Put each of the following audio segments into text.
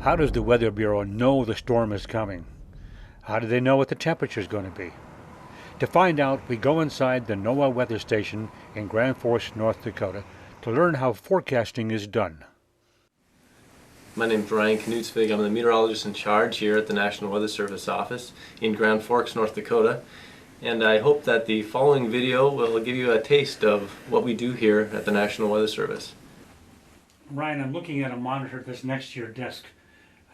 How does the Weather Bureau know the storm is coming? How do they know what the temperature is going to be? To find out, we go inside the NOAA weather station in Grand Forks, North Dakota, to learn how forecasting is done. My name is Ryan Knutsvig. I'm the meteorologist in charge here at the National Weather Service office in Grand Forks, North Dakota. And I hope that the following video will give you a taste of what we do here at the National Weather Service. Ryan, I'm looking at a monitor that's next to your desk,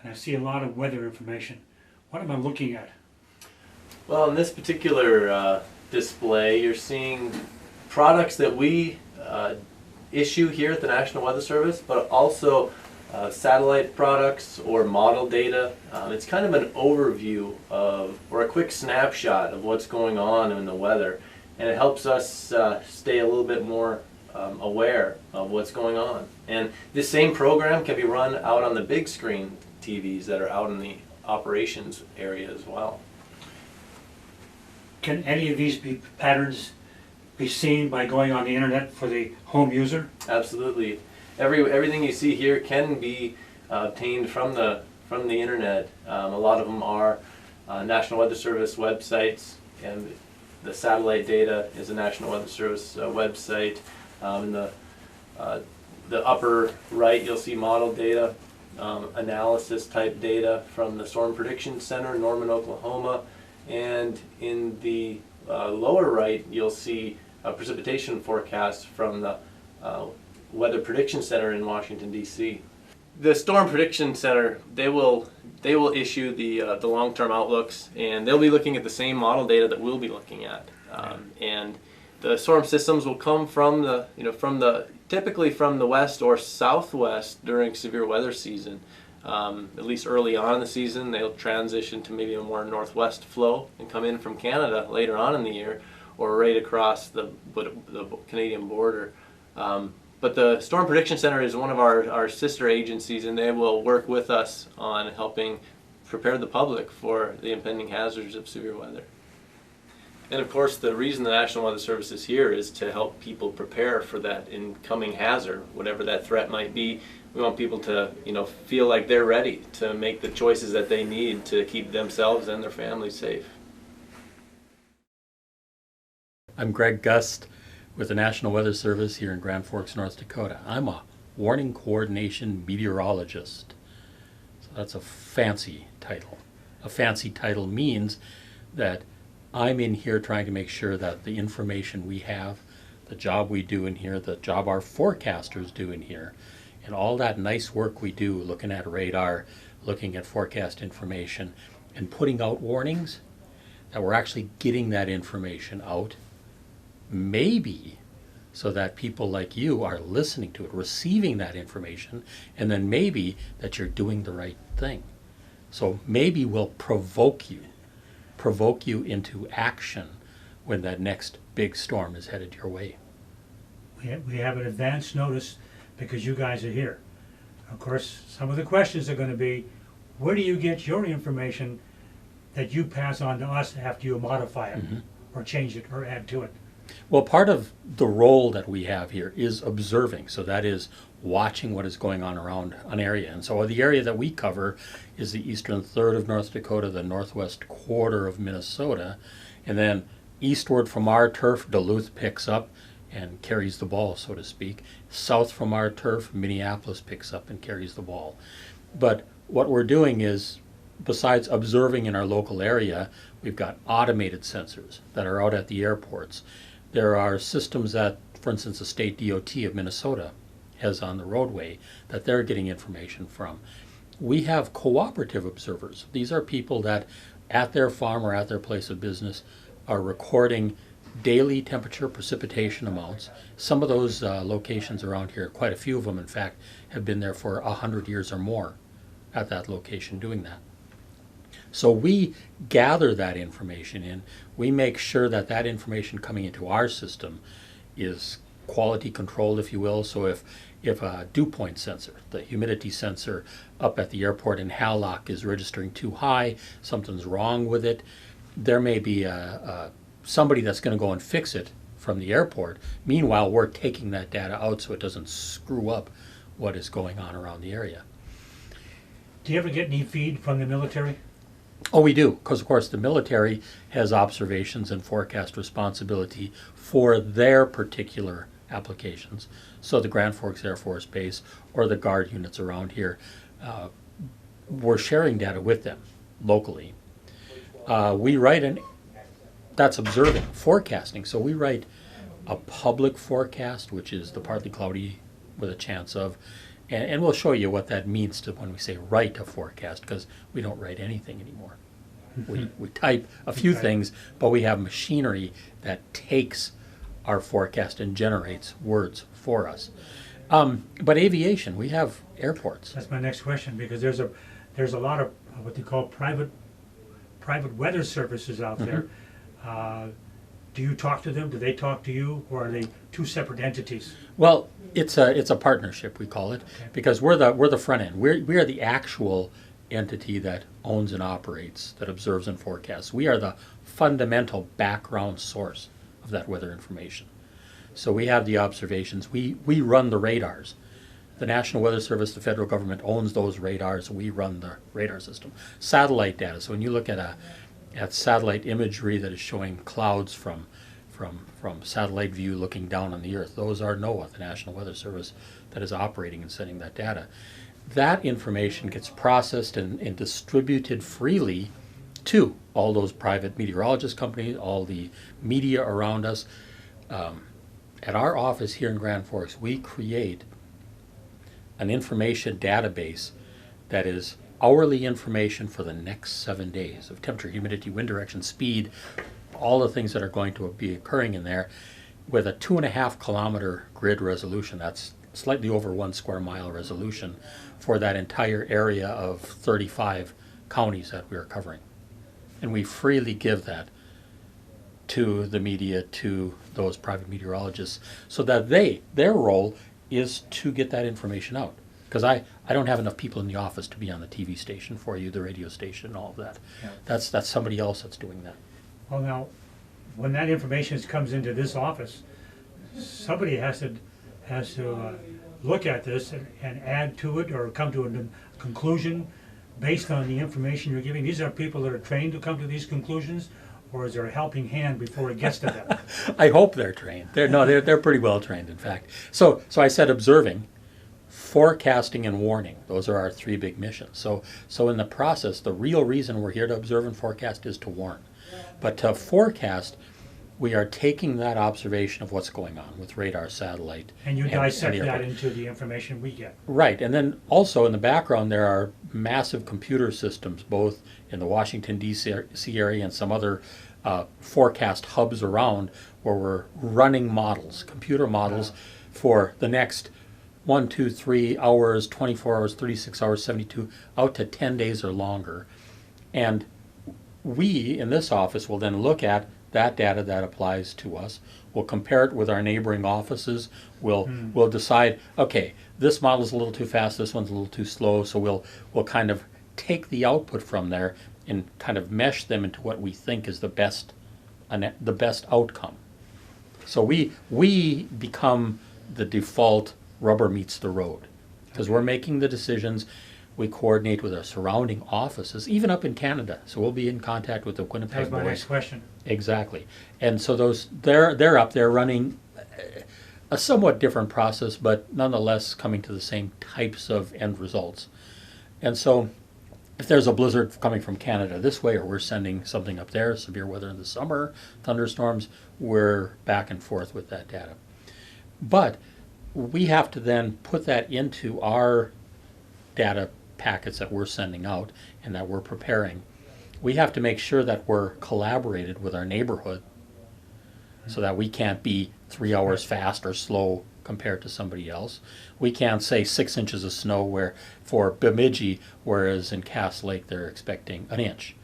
and I see a lot of weather information. What am I looking at? Well, in this particular display, you're seeing products that we issue here at the National Weather Service, but also satellite products or model data. It's kind of an overview of, or a quick snapshot of what's going on in the weather, and it helps us stay a little bit more aware of what's going on. And this same program can be run out on the big screen TVs that are out in the operations area as well. Can any of these patterns be seen by going on the internet for the home user? Absolutely. Everything you see here can be obtained from the internet. A lot of them are National Weather Service websites, and the satellite data is a National Weather Service website. In the upper right, you'll see model data, analysis type data from the Storm Prediction Center, Norman, Oklahoma, and in the lower right, you'll see a precipitation forecast from the Weather Prediction Center in Washington, D.C. The Storm Prediction Center, they will issue the long-term outlooks, and they'll be looking at the same model data that we'll be looking at. And the storm systems will come from typically from the west or southwest during severe weather season. At least early on in the season, they'll transition to maybe a more northwest flow and come in from Canada later on in the year, or right across the Canadian border. But the Storm Prediction Center is one of our sister agencies, and they will work with us on helping prepare the public for the impending hazards of severe weather. And of course, the reason the National Weather Service is here is to help people prepare for that incoming hazard, whatever that threat might be. We want people to, feel like they're ready to make the choices that they need to keep themselves and their families safe. I'm Greg Gust with the National Weather Service here in Grand Forks, North Dakota. I'm a warning coordination meteorologist. So that's a fancy title. A fancy title means that I'm in here trying to make sure that the information we have, the job we do in here, the job our forecasters do in here, and all that nice work we do looking at radar, looking at forecast information, and putting out warnings, that we're actually getting that information out, maybe so that people like you are listening to it, receiving that information, and then maybe that you're doing the right thing. So maybe we'll provoke you into action when that next big storm is headed your way. We have an advance notice because you guys are here. Of course, some of the questions are going to be, where do you get your information that you pass on to us after you modify it, or change it, or add to it? Well, part of the role that we have here is observing. So that is watching what is going on around an area. And so the area that we cover is the eastern third of North Dakota, the northwest quarter of Minnesota, and then eastward from our turf, Duluth picks up and carries the ball, so to speak. South from our turf, Minneapolis picks up and carries the ball. But what we're doing is, besides observing in our local area, we've got automated sensors that are out at the airports. There are systems that, for instance, the state DOT of Minnesota has on the roadway that they're getting information from. We have cooperative observers. These are people that at their farm or at their place of business are recording daily temperature, precipitation amounts. Some of those locations around here, quite a few of them in fact, have been there for 100 years or more at that location doing that. So we gather that information in. We make sure that that information coming into our system is quality controlled, if you will. So if a dew point sensor, the humidity sensor up at the airport in Hallock is registering too high, something's wrong with it, there may be somebody that's going to go and fix it from the airport. Meanwhile, we're taking that data out so it doesn't screw up what is going on around the area. Do you ever get any feed from the military? Oh, we do, because of course the military has observations and forecast responsibility for their particular applications. So the Grand Forks Air Force Base or the Guard units around here, we're sharing data with them locally. We write that's observing, forecasting. So we write a public forecast, which is the partly cloudy with a chance of, and we'll show you what that means to when we say write a forecast, because we don't write anything anymore. We type a few things, but we have machinery that takes our forecast and generates words for us. But aviation, we have airports. That's my next question, because there's a lot of what they call private weather services out there. Do you talk to them? Do they talk to you, or are they two separate entities? Well, it's a partnership, we call it, because we're the front end. We are the actual entity that owns and operates, that observes and forecasts. We are the fundamental background source of that weather information. So we have the observations. We run the radars. The National Weather Service, the federal government, owns those radars. We run the radar system. Satellite data. So when you look at satellite imagery that is showing clouds from satellite view looking down on the Earth, those are NOAA, the National Weather Service, that is operating and sending that data. That information gets processed and distributed freely to all those private meteorologist companies, all the media around us. At our office here in Grand Forks, we create an information database that is hourly information for the next 7 days of temperature, humidity, wind direction, speed, all the things that are going to be occurring in there, with a 2.5 kilometer grid resolution. That's slightly over 1 square mile resolution for that entire area of 35 counties that we are covering. And we freely give that to the media, to those private meteorologists, so that their role is to get that information out. Because I don't have enough people in the office to be on the TV station for you, the radio station, all of that. Yeah. That's somebody else that's doing that. Well, now, when that information comes into this office, somebody has to look at this and add to it, or come to a conclusion based on the information you're giving. These are people that are trained to come to these conclusions, or is there a helping hand before it gets to them? I hope they're trained. They're pretty well trained, in fact. So I said observing, forecasting, and warning. Those are our three big missions. So in the process, the real reason we're here to observe and forecast is to warn. But to forecast, we are taking that observation of what's going on with radar, satellite, And you dissect the that airport. into the information we get. Right, and then also in the background there are massive computer systems, both in the Washington, D.C. area and some other forecast hubs around, where we're running models, computer models, for the next 1, 2, 3 hours, 24 hours, 36 hours, 72, out to 10 days or longer. And we, in this office, will then look at that data that applies to us. We'll compare it with our neighboring offices. We'll decide, okay, this model's a little too fast, this one's a little too slow, so we'll kind of take the output from there and kind of mesh them into what we think is the best outcome. So we become the default rubber meets the road, because we're making the decisions. We coordinate with our surrounding offices, even up in Canada. So we'll be in contact with the That Winnipeg was my boys. next question. Exactly. And so they're up there running a somewhat different process, but nonetheless coming to the same types of end results. And so if there's a blizzard coming from Canada this way, or we're sending something up there, severe weather in the summer, thunderstorms, we're back and forth with that data. But we have to then put that into our data packets that we're sending out and that we're preparing. We have to make sure that we're collaborated with our neighborhood, so that we can't be 3 hours fast or slow compared to somebody else. We can't say 6 inches of snow where for Bemidji, whereas in Cass Lake they're expecting an inch.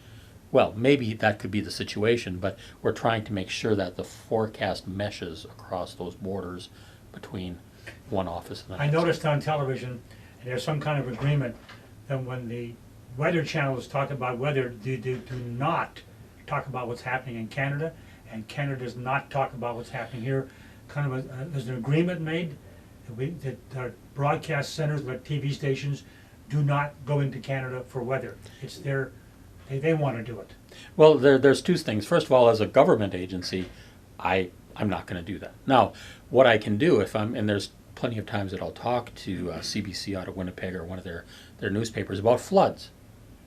Well, maybe that could be the situation, but we're trying to make sure that the forecast meshes across those borders between one office and the I next. noticed on television, and there's some kind of agreement that when the weather channels talk about weather, they do not talk about what's happening in Canada, and Canada does not talk about what's happening here. Kind of there's an agreement made that our broadcast centers, like TV stations, do not go into Canada for weather. It's they want to do it. Well, there's two things. First of all, as a government agency, I'm not going to do that. Now, what I can do and there's plenty of times that I'll talk to CBC out of Winnipeg or one of their newspapers about floods,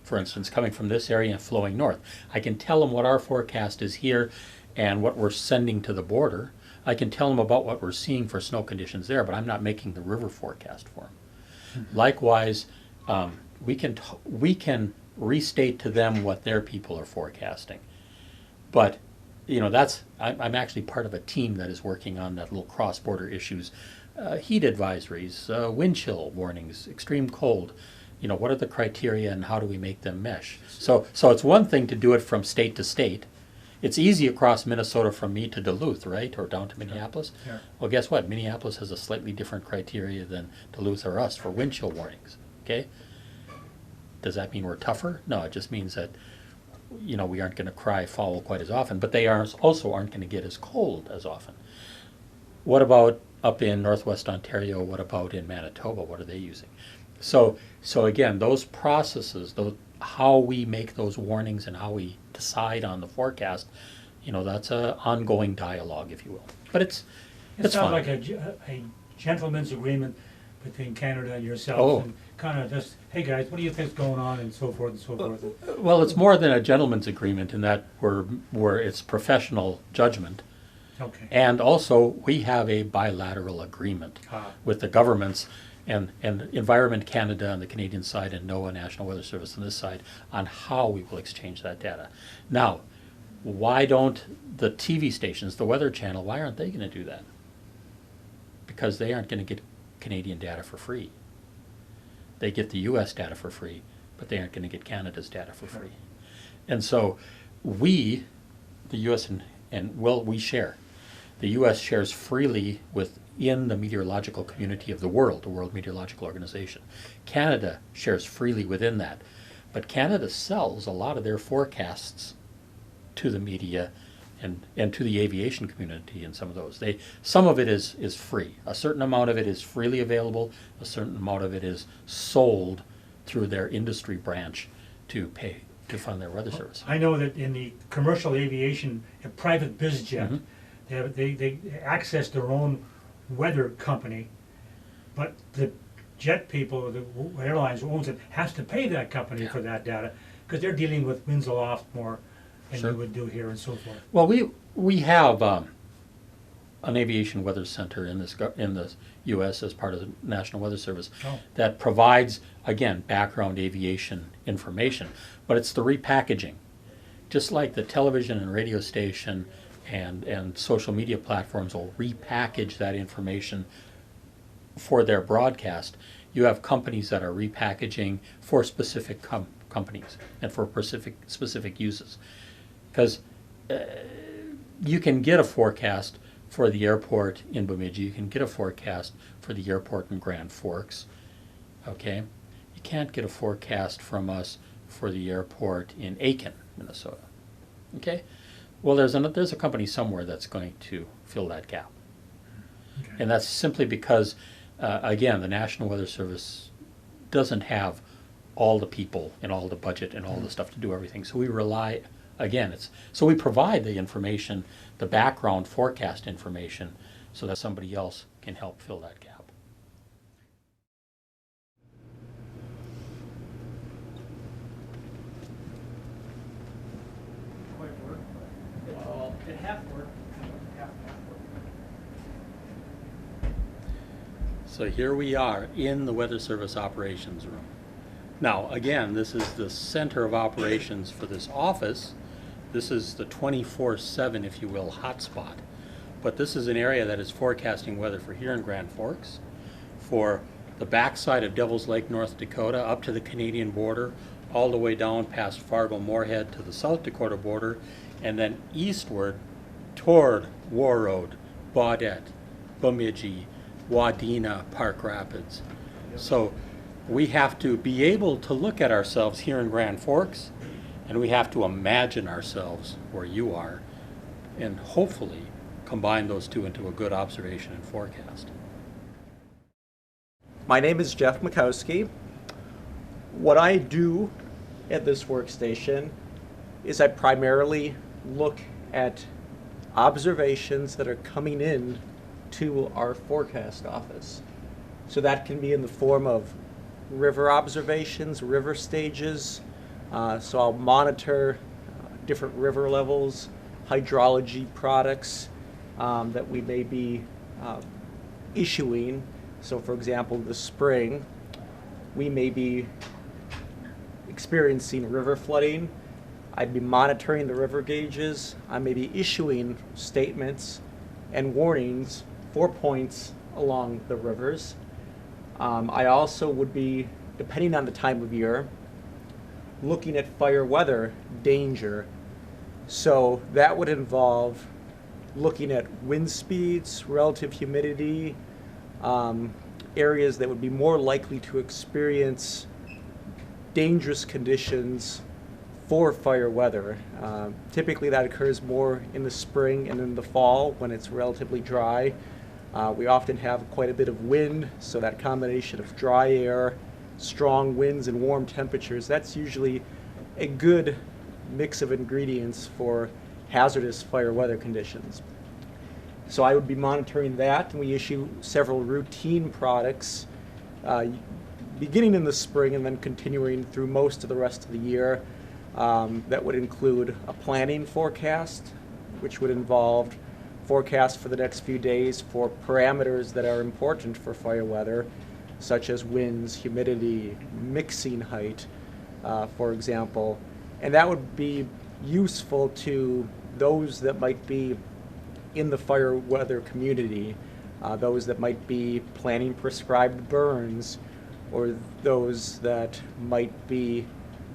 for instance, coming from this area and flowing north. I can tell them what our forecast is here and what we're sending to the border. I can tell them about what we're seeing for snow conditions there, but I'm not making the river forecast for them. Mm-hmm. Likewise, we can restate to them what their people are forecasting. But, I'm actually part of a team that is working on that little cross-border issues, heat advisories, wind chill warnings, extreme cold. What are the criteria and how do we make them mesh? So it's one thing to do it from state to state. It's easy across Minnesota from me to Duluth, right, or down to Minneapolis. Yeah. Well, guess what? Minneapolis has a slightly different criteria than Duluth or us for wind chill warnings, okay? Does that mean we're tougher? No, it just means that, we aren't going to cry foul quite as often, but they also aren't going to get as cold as often. What about up in Northwest Ontario? What about in Manitoba? What are they using? So again, those processes, how we make those warnings and how we decide on the forecast, that's an ongoing dialogue, if you will. But it's It sounds fun. like a gentleman's agreement between Canada and yourself, Oh. and kind of just, hey guys, what do you think's going on, and so forth and so forth. Well, it's more than a gentleman's agreement in that we're it's professional judgment. Okay. And also, we have a bilateral agreement with the governments and Environment Canada on the Canadian side and NOAA, National Weather Service on this side, on how we will exchange that data. Now, why don't the TV stations, the Weather Channel, why aren't they going to do that? Because they aren't going to get Canadian data for free. They get the U.S. data for free, but they aren't going to get Canada's data for free. And so we, the U.S. we share. The U.S. shares freely within the meteorological community of the World Meteorological Organization. Canada shares freely within that. But Canada sells a lot of their forecasts to the media and to the aviation community in some of those. Some of it is free. A certain amount of it is freely available. A certain amount of it is sold through their industry branch to fund their weather service. I know that in the commercial aviation, a private biz jet, Mm-hmm. they access their own weather company, but the jet people, the airlines who owns it, has to pay that company for that data, because they're dealing with winds aloft more than Sure. you would do here and so forth. Well, we have an aviation weather center in the U.S. as part of the National Weather Service that provides, again, background aviation information, but it's the repackaging. Just like the television and radio station and social media platforms will repackage that information for their broadcast, you have companies that are repackaging for specific companies and for specific uses. Because you can get a forecast for the airport in Bemidji, you can get a forecast for the airport in Grand Forks, okay? You can't get a forecast from us for the airport in Aiken, Minnesota, okay? Well, there's a company somewhere that's going to fill that gap. Okay. And that's simply because, again, the National Weather Service doesn't have all the people and all the budget and all the stuff to do everything. So we rely, again, so we provide the information, the background forecast information, so that somebody else can help fill that gap. Well, it half work, half work. So here we are in the Weather Service operations room. Now, again, this is the center of operations for this office. This is the 24/7, if you will, hotspot. But this is an area that is forecasting weather for here in Grand Forks, for the backside of Devil's Lake, North Dakota, up to the Canadian border, all the way down past Fargo-Moorhead to the South Dakota border, and then eastward toward Warroad, Baudette, Bemidji, Wadena, Park Rapids. So we have to be able to look at ourselves here in Grand Forks, and we have to imagine ourselves where you are, and hopefully combine those two into a good observation and forecast. My name is Jeff Mikowski. what I do at this workstation is I primarily look at observations that are coming in to our forecast office. So that can be in the form of river observations, river stages. So I'll monitor different river levels, hydrology products that we may be issuing. So for example, this spring, we may be experiencing river flooding. I'd be monitoring the river gauges. I may be issuing statements and warnings for points along the rivers. I also would be, depending on the time of year, looking at fire weather danger. So that would involve looking at wind speeds, relative humidity, areas that would be more likely to experience dangerous conditions for fire weather. Typically that occurs more in the spring and in the fall when it's relatively dry. We often have quite a bit of wind, so that combination of dry air, strong winds, and warm temperatures, that's usually a good mix of ingredients for hazardous fire weather conditions. So I would be monitoring that, and we issue several routine products beginning in the spring and then continuing through most of the rest of the year. That would include a planning forecast, which would involve forecasts for the next few days for parameters that are important for fire weather, such as winds, humidity, mixing height, for example. And that would be useful to those that might be in the fire weather community, those that might be planning prescribed burns, or those that might be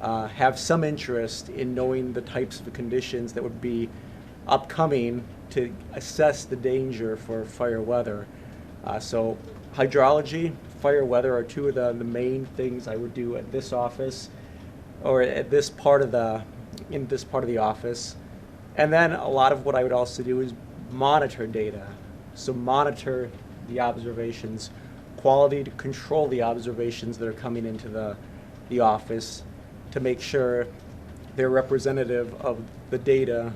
have some interest in knowing the types of conditions that would be upcoming to assess the danger for fire weather. So hydrology, fire weather are two of the main things I would do at this office, or at this part of the, in this part of the office. And then a lot of what I would also do is monitor data. So monitor the observations, quality to control the observations that are coming into the office to make sure they're representative of the data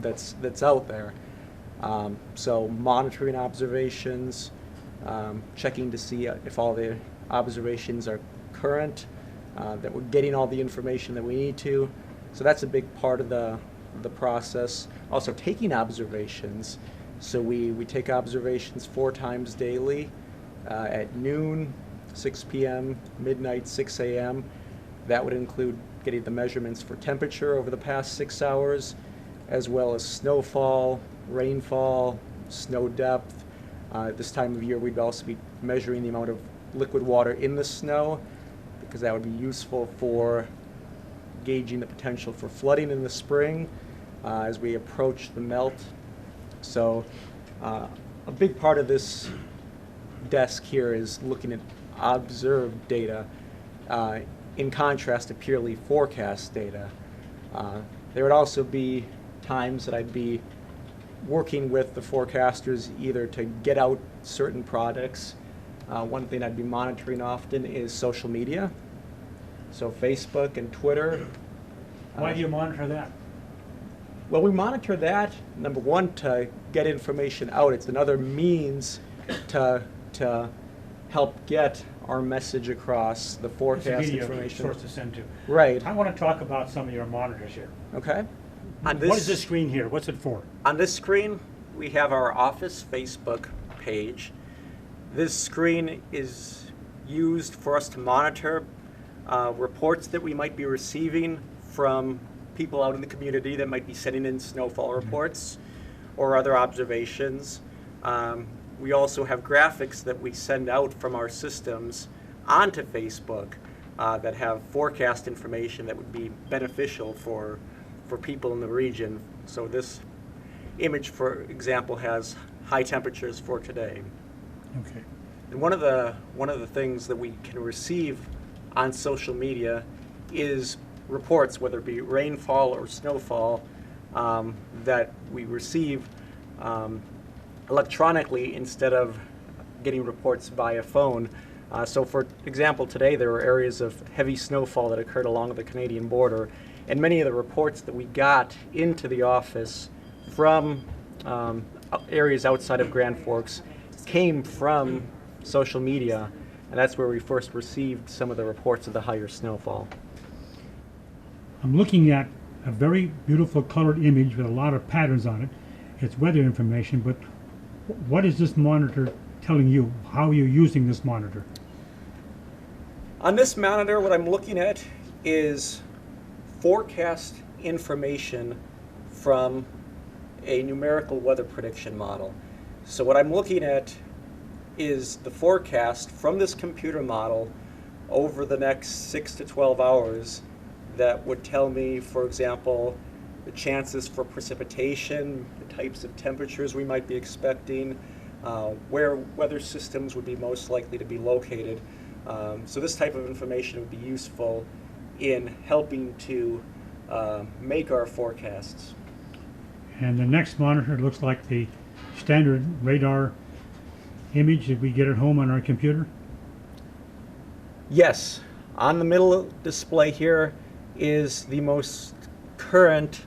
that's out there. So monitoring observations, checking to see if all the observations are current, that we're getting all the information that we need to. So that's a big part of the process. Also taking observations. So we take observations 4 times daily, at noon, 6 p.m., midnight, 6 a.m. That would include getting the measurements for temperature over the past 6 hours, as well as snowfall, rainfall, snow depth. At this time of year, we'd also be measuring the amount of liquid water in the snow, because that would be useful for gauging the potential for flooding in the spring as we approach the melt. So a big part of this desk here is looking at observed data in contrast to purely forecast data. There would also be times that I'd be working with the forecasters either to get out certain products. One thing I'd be monitoring often is social media. So Facebook and Twitter. Why do you monitor that? Well, we monitor that, number one, to get information out. It's another means to help get our message across, the It's a forecast media information. source to send to. Right. I want to talk about some of your monitors here. Okay. What is this screen here? What's it for? On this screen, we have our office Facebook page. This screen is used for us to monitor reports that we might be receiving from people out in the community that might be sending in snowfall reports or other observations. We also have graphics that we send out from our systems onto Facebook that have forecast information that would be beneficial for people in the region. So this image, for example, has high temperatures for today. Okay. And one of the things that we can receive on social media is reports, whether it be rainfall or snowfall, that we receive electronically instead of getting reports via phone. So for example, today there were areas of heavy snowfall that occurred along the Canadian border, and many of the reports that we got into the office from areas outside of Grand Forks came from social media, and that's where we first received some of the reports of the higher snowfall. I'm looking at a very beautiful colored image with a lot of patterns on it. It's weather information, but what is this monitor telling you? How are you using this monitor? On this monitor, what I'm looking at is forecast information from a numerical weather prediction model. So what I'm looking at is the forecast from this computer model over the next 6 to 12 hours that would tell me, for example, the chances for precipitation, the types of temperatures we might be expecting, where weather systems would be most likely to be located. So this type of information would be useful in helping to make our forecasts. And the next monitor looks like the standard radar image that we get at home on our computer. Yes, on the middle display here is the most current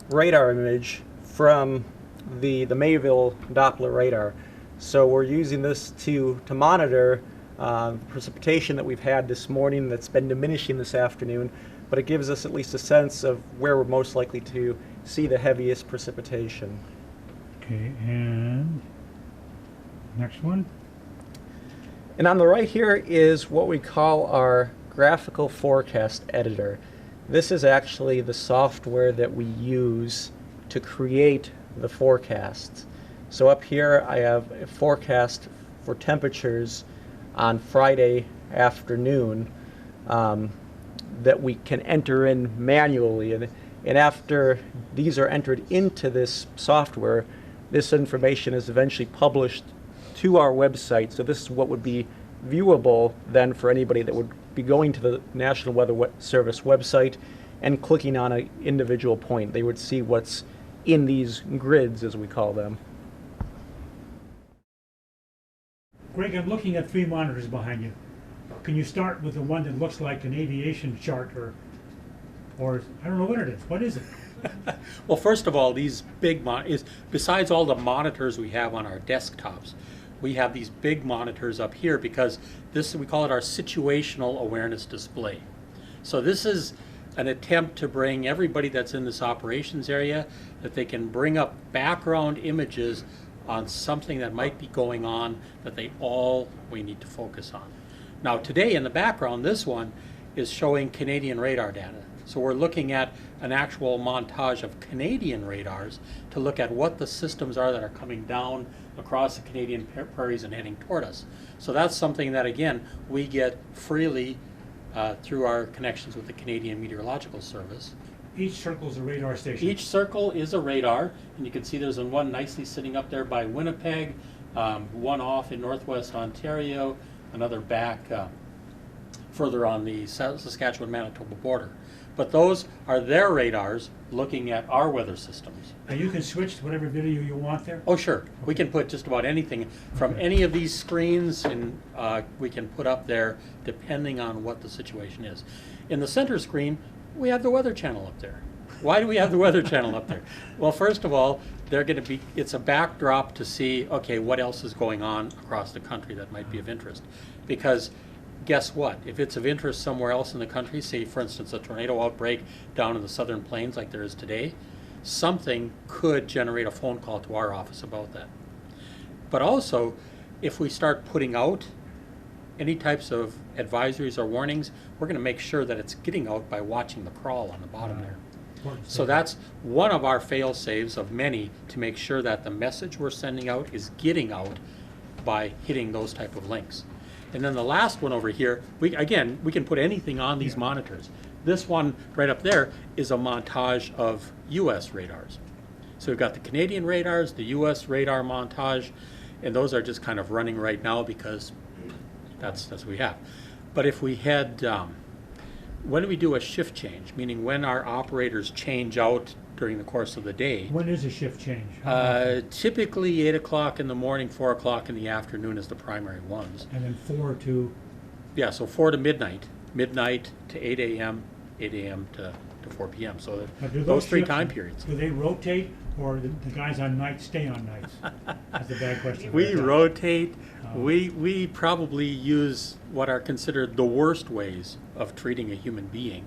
radar image from the Mayville Doppler radar. So we're using this to monitor precipitation that we've had this morning that's been diminishing this afternoon, but it gives us at least a sense of where we're most likely to see the heaviest precipitation. Okay, and next one. And on the right here is what we call our graphical forecast editor. This is actually the software that we use to create the forecasts. So up here I have a forecast for temperatures on Friday afternoon that we can enter in manually. And after these are entered into this software, this information is eventually published to our website. So this is what would be viewable then for anybody that would be going to the National Weather Service website and clicking on an individual point. They would see what's in these grids, as we call them. Greg, I'm looking at 3 monitors behind you. Can you start with the one that looks like an aviation chart, or I don't know what it is. What is it? Well, first of all, these big besides all the monitors we have on our desktops, we have these big monitors up here because we call it our situational awareness display. So this is an attempt to bring everybody that's in this operations area, that they can bring up background images on something that might be going on that we need to focus on. Now today in the background, this one is showing Canadian radar data. So we're looking at an actual montage of Canadian radars to look at what the systems are that are coming down across the Canadian prairies and heading toward us. So that's something that, again, we get freely through our connections with the Canadian Meteorological Service. Each circle is a radar station. Each circle is a radar, and you can see there's one nicely sitting up there by Winnipeg, one off in northwest Ontario, another back further on the Saskatchewan-Manitoba border. But those are their radars looking at our weather systems. Now you can switch to whatever video you want there? Oh, sure. Okay. We can put just about anything from any of these screens, and we can put up there depending on what the situation is. In the center screen, we have the Weather Channel up there. Why do we have the Weather Channel up there? Well, first of all, it's a backdrop to see, okay, what else is going on across the country that might be of interest. Because guess what? If it's of interest somewhere else in the country, say for instance a tornado outbreak down in the southern plains like there is today, something could generate a phone call to our office about that. But also, if we start putting out any types of advisories or warnings, we're going to make sure that it's getting out by watching the crawl on the bottom there. So that's one of our fail-safes of many to make sure that the message we're sending out is getting out by hitting those type of links. And then the last one over here, we can put anything on these monitors. This one right up there is a montage of U.S. radars. So we've got the Canadian radars, the U.S. radar montage, and those are just kind of running right now because that's what we have. But if we had, when we do a shift change, meaning when our operators change out during the course of the day. When is a shift change? Typically 8 o'clock in the morning, 4 o'clock in the afternoon is the primary ones. And then 4 to, Yeah, so 4 to midnight, midnight to 8 a.m., 8 a.m. to 4 p.m. So but do those three shifts, time periods. do they rotate, or the guys on nights stay on nights? That's a bad question. We rotate. Oh. We probably use what are considered the worst ways of treating a human being,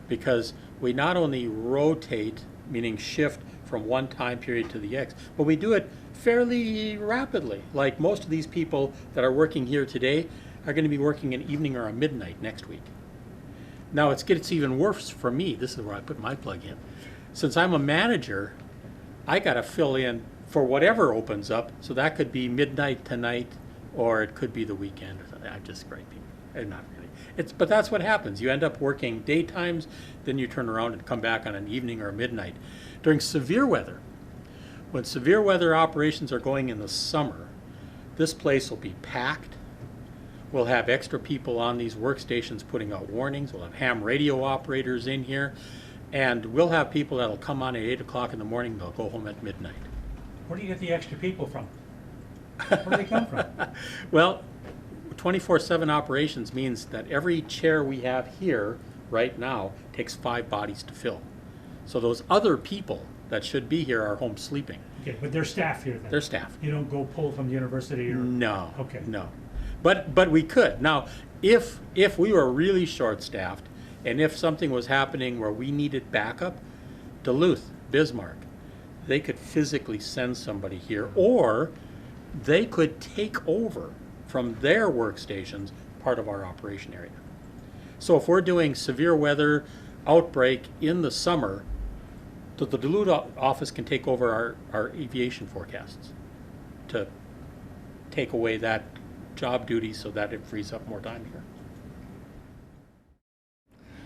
because we not only rotate, meaning shift from one time period to the next, but we do it fairly rapidly. Like most of these people that are working here today are going to be working an evening or a midnight next week. Now it gets even worse for me. This is where I put my plug in. Since I'm a manager, I got to fill in for whatever opens up. So that could be midnight tonight, or it could be the weekend or something. I'm just griping. Not really. But that's what happens. You end up working daytimes, then you turn around and come back on an evening or a midnight. During severe weather, when severe weather operations are going in the summer, this place will be packed. We'll have extra people on these workstations putting out warnings. We'll have ham radio operators in here. And we'll have people that'll come on at 8 o'clock in the morning. They'll go home at midnight. Where do you get the extra people from? Where do they come from? Well, 24/7 operations means that every chair we have here right now takes 5 bodies to fill. So those other people that should be here are home sleeping. Okay, but they're staff here then? They're staff. You don't go pull from the university or? No. Okay. No. But we could. Now, if we were really short-staffed, and if something was happening where we needed backup, Duluth, Bismarck, they could physically send somebody here, or they could take over from their workstations part of our operation area. So if we're doing severe weather outbreak in the summer, the Duluth office can take over our aviation forecasts to take away that job duty so that it frees up more time here.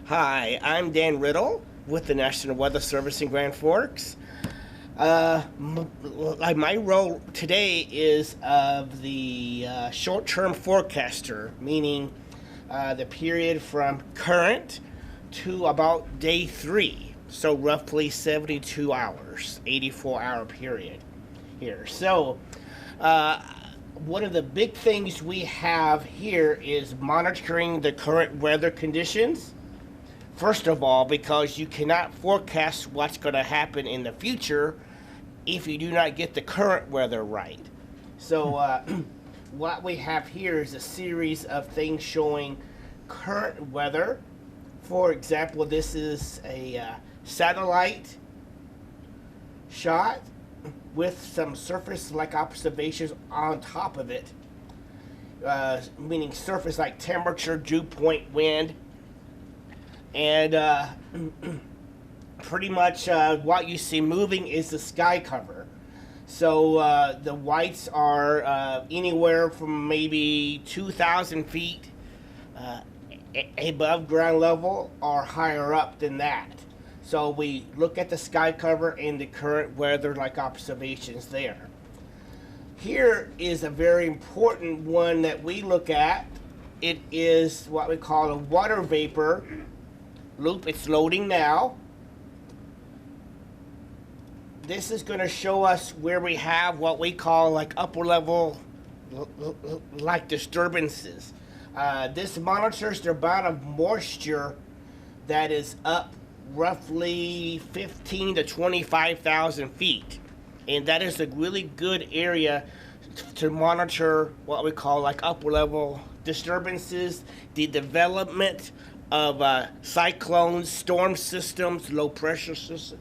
Hi, I'm Dan Riddle with the National Weather Service in Grand Forks. My role today is of the short-term forecaster, meaning the period from current to about day 3, so roughly 72 hours, 84-hour period here. So one of the big things we have here is monitoring the current weather conditions. First of all, because you cannot forecast what's going to happen in the future if you do not get the current weather right. So what we have here is a series of things showing current weather. For example, this is a satellite shot with some surface-like observations on top of it, meaning surface like temperature, dew point, wind. And pretty much what you see moving is the sky cover. So the whites are anywhere from maybe 2,000 feet above ground level or higher up than that. So we look at the sky cover and the current weather like observations there. Here is a very important one that we look at. It is what we call a water vapor loop. It's loading now. This is going to show us where we have what we call like upper level like disturbances. This monitors the amount of moisture that is up roughly 15 to 25,000 feet, and that is a really good area to monitor what we call like upper level disturbances, the development of cyclones, storm systems, low pressure systems.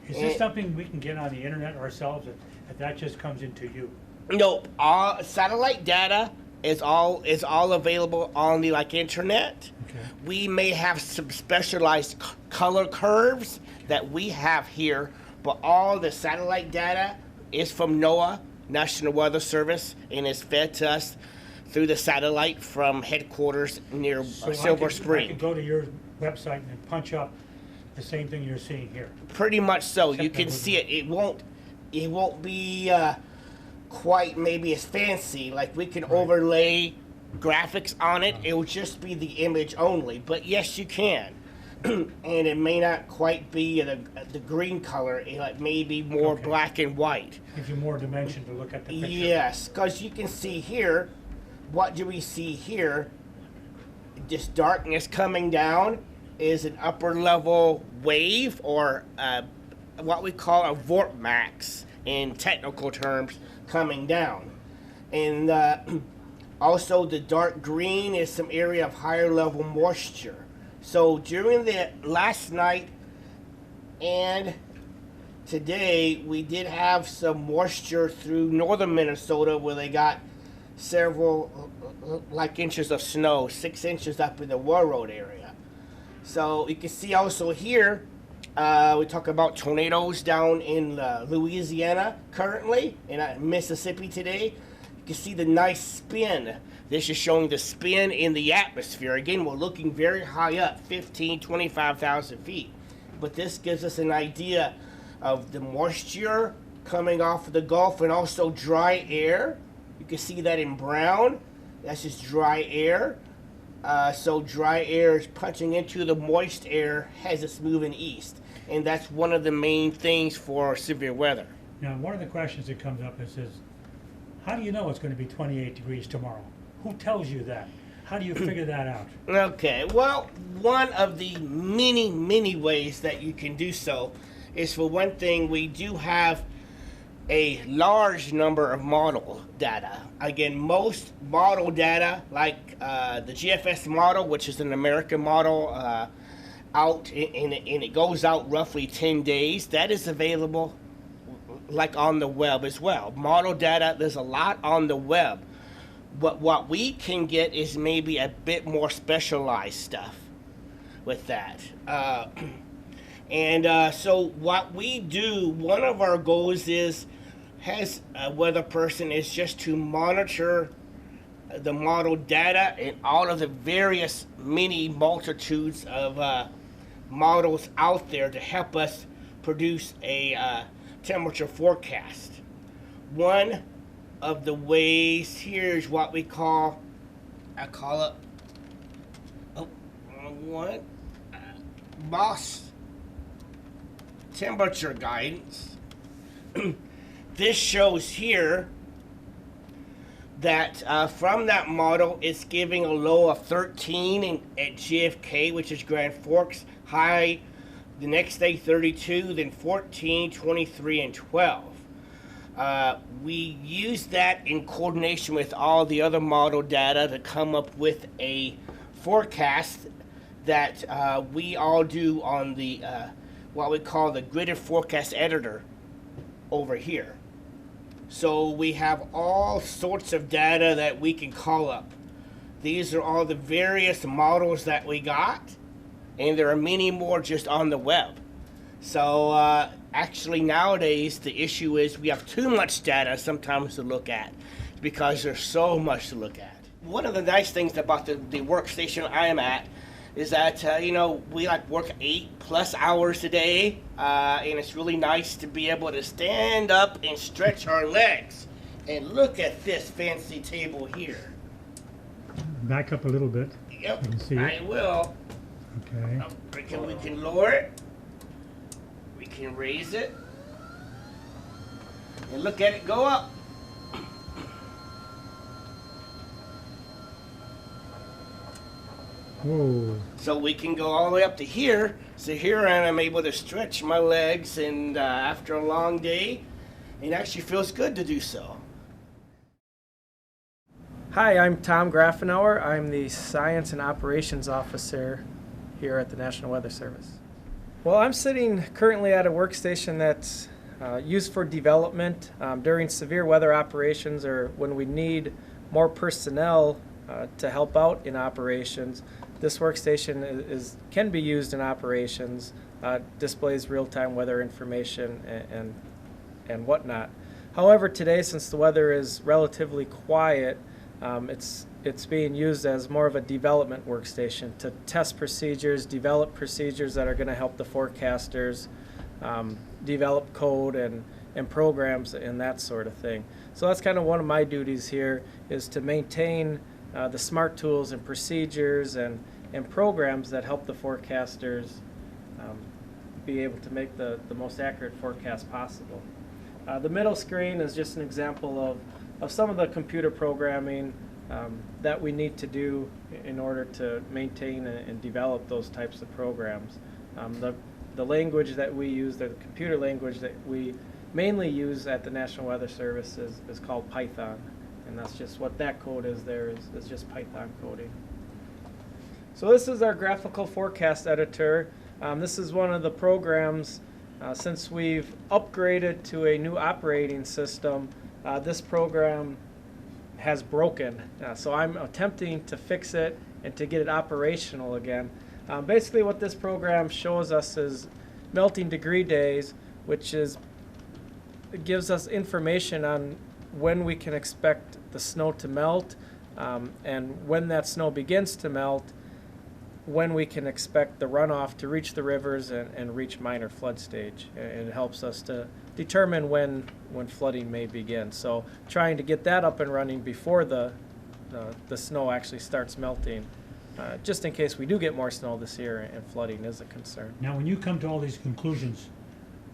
Is this something we can get on the internet ourselves, if that just comes into you? Nope. All satellite data is all available on the internet. Okay. We may have some specialized color curves that we have here, but all the satellite data is from NOAA, National Weather Service, and is fed to us through the satellite from headquarters near Silver Spring. I could go to your website and punch up the same thing you're seeing here. Pretty much so. Except You can see it. It won't be quite maybe as fancy. Like we can overlay graphics on it. It will just be the image only. But yes, you can. and it may not quite be the green color. It may be more Okay. black and white. Gives you more dimension to look at the picture. Yes, because you can see here, what do we see here? This darkness coming down is an upper level wave, or what we call a vortex in technical terms, coming down. And also the dark green is some area of higher level moisture. So during the last night and today, we did have some moisture through northern Minnesota where they got several like inches of snow, 6 inches up in the Warroad area. So you can see also here, we talk about tornadoes down in Louisiana currently, in Mississippi today. You can see the nice spin. This is showing the spin in the atmosphere. Again, we're looking very high up, 15, 25,000 feet. But this gives us an idea of the moisture coming off of the Gulf and also dry air. You can see that in brown. That's just dry air. So dry air is punching into the moist air as it's moving east. And that's one of the main things for severe weather. Now, one of the questions that comes up is how do you know it's going to be 28 degrees tomorrow? Who tells you that? How do you figure that out? Okay, well, one of the many, many ways that you can do so is, for one thing, we do have a large number of model data. Again, most model data, like the GFS model, which is an American model, and it goes out roughly 10 days, that is available like on the web as well. Model data, there's a lot on the web. But what we can get is maybe a bit more specialized stuff with that. So what we do, one of our goals is, as a weather person, is just to monitor the model data and all of the various many multitudes of models out there to help us produce a temperature forecast. One of the ways here is what we call, MOS temperature guidance. This shows here that from that model, it's giving a low of 13 at JFK, which is Grand Forks, high the next day 32, then 14, 23, and 12. We use that in coordination with all the other model data to come up with a forecast that we all do on the what we call the gridded forecast editor over here. So we have all sorts of data that we can call up. These are all the various models that we got, and there are many more just on the web. So actually nowadays the issue is we have too much data sometimes to look at because there's so much to look at. One of the nice things about the workstation I am at is that we like work 8+ hours a day, and it's really nice to be able to stand up and stretch our legs. And look at this fancy table here. Back up a little bit. Yep, You can see I it. will. Okay. We can lower it. We can raise it. And look at it go up. Whoa. So we can go all the way up to here. So here I'm able to stretch my legs, and after a long day, it actually feels good to do so. Hi, I'm Tom Grafenauer. I'm the Science and Operations Officer here at the National Weather Service. Well, I'm sitting currently at a workstation that's used for development during severe weather operations, or when we need more personnel to help out in operations. This workstation can be used in operations, displays real-time weather information and whatnot. However, today, since the weather is relatively quiet, it's being used as more of a development workstation to test procedures, develop procedures that are going to help the forecasters develop code and programs and that sort of thing. So that's kind of one of my duties here, is to maintain the smart tools and procedures and and programs that help the forecasters be able to make the most accurate forecast possible. The middle screen is just an example of some of the computer programming that we need to do in order to maintain and develop those types of programs. The language that we use, the computer language that we mainly use at the National Weather Service is called Python. And that's just what that code is there, is just Python coding. So this is our graphical forecast editor. This is one of the programs, since we've upgraded to a new operating system, this program has broken. So I'm attempting to fix it and to get it operational again. Basically what this program shows us is melting degree days, which is, it gives us information on when we can expect the snow to melt, and when that snow begins to melt, when we can expect the runoff to reach the rivers and reach minor flood stage. And it helps us to determine when flooding may begin. So trying to get that up and running before the snow actually starts melting, just in case we do get more snow this year and flooding is a concern. Now, when you come to all these conclusions,